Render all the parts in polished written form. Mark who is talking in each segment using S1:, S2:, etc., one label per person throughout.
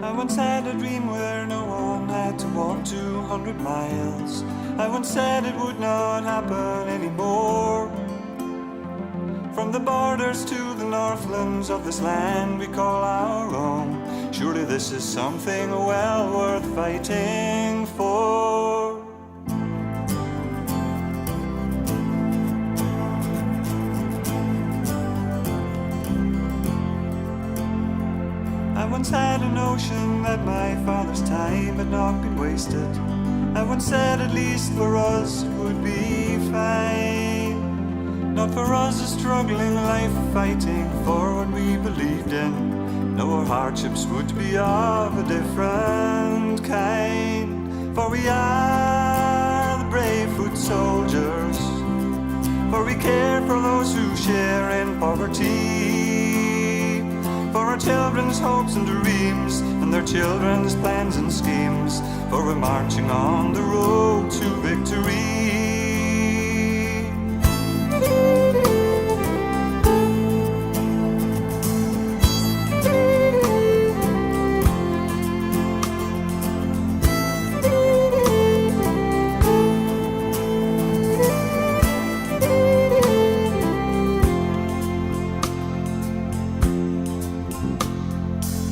S1: I once had a dream where no one had to walk 200 miles. I once said it would not happen anymore. From the borders to the northlands of this land we call our own, surely this is something well worth fighting for. I once had a notion that my father's time had not been wasted. I once said at least for us it would be fine. Not for us a struggling life fighting for what we believed in. No, our hardships would be of a different kind. For we are the brave foot soldiers, for we care for those who share in poverty. For our children's hopes and dreams, and their children's plans and schemes. For we're marching on the road to victory.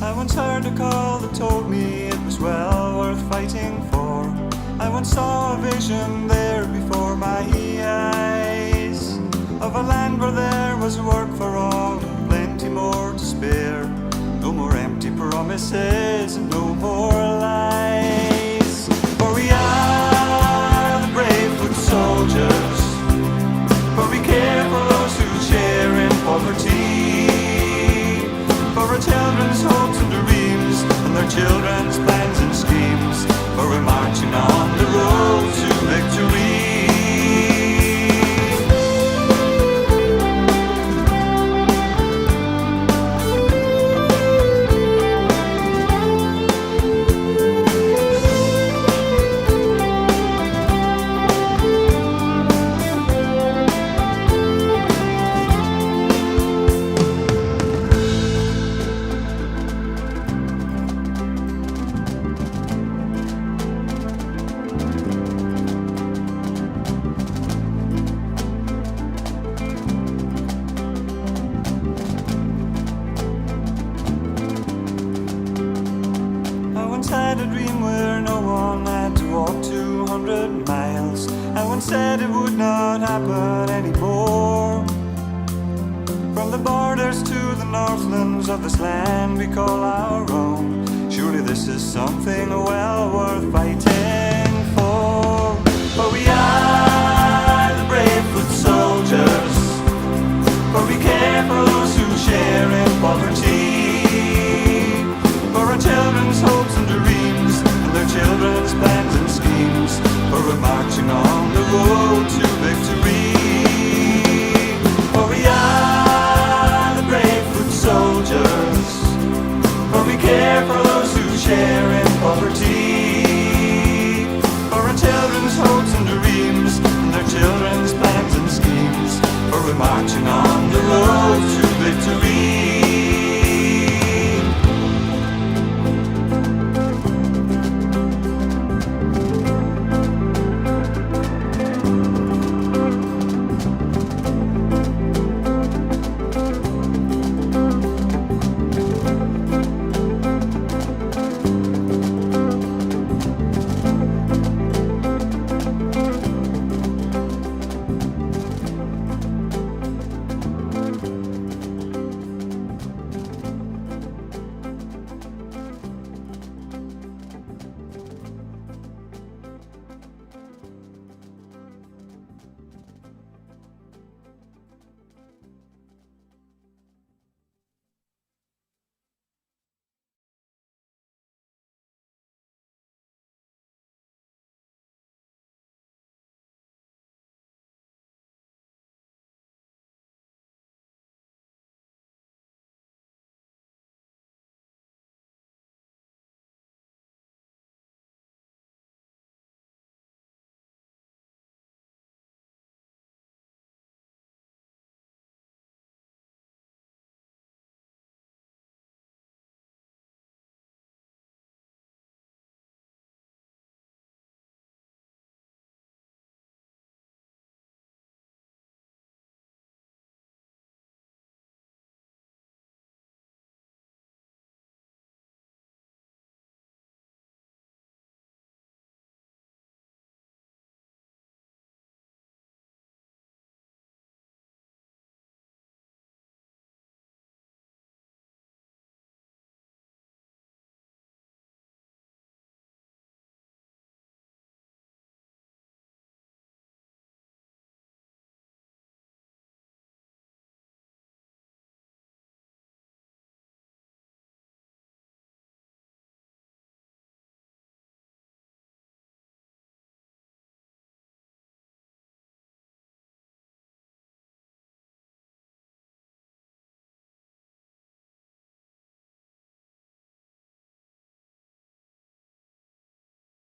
S1: I once heard a call that told me it was well worth fighting for. I once saw a vision there before my eyes, of a land where there was work for all and plenty more to spare. No more empty promises and no more lies. For we are the brave foot soldiers, for we care for those who share in poverty. For our children's hopes and dreams, and their children's plans and schemes. For we're marching on the road to victory. I had a dream where no one had to walk 200 miles. I once said it would not happen anymore. From the borders to the northlands of this land we call our own, surely this is something well worth fighting for. For we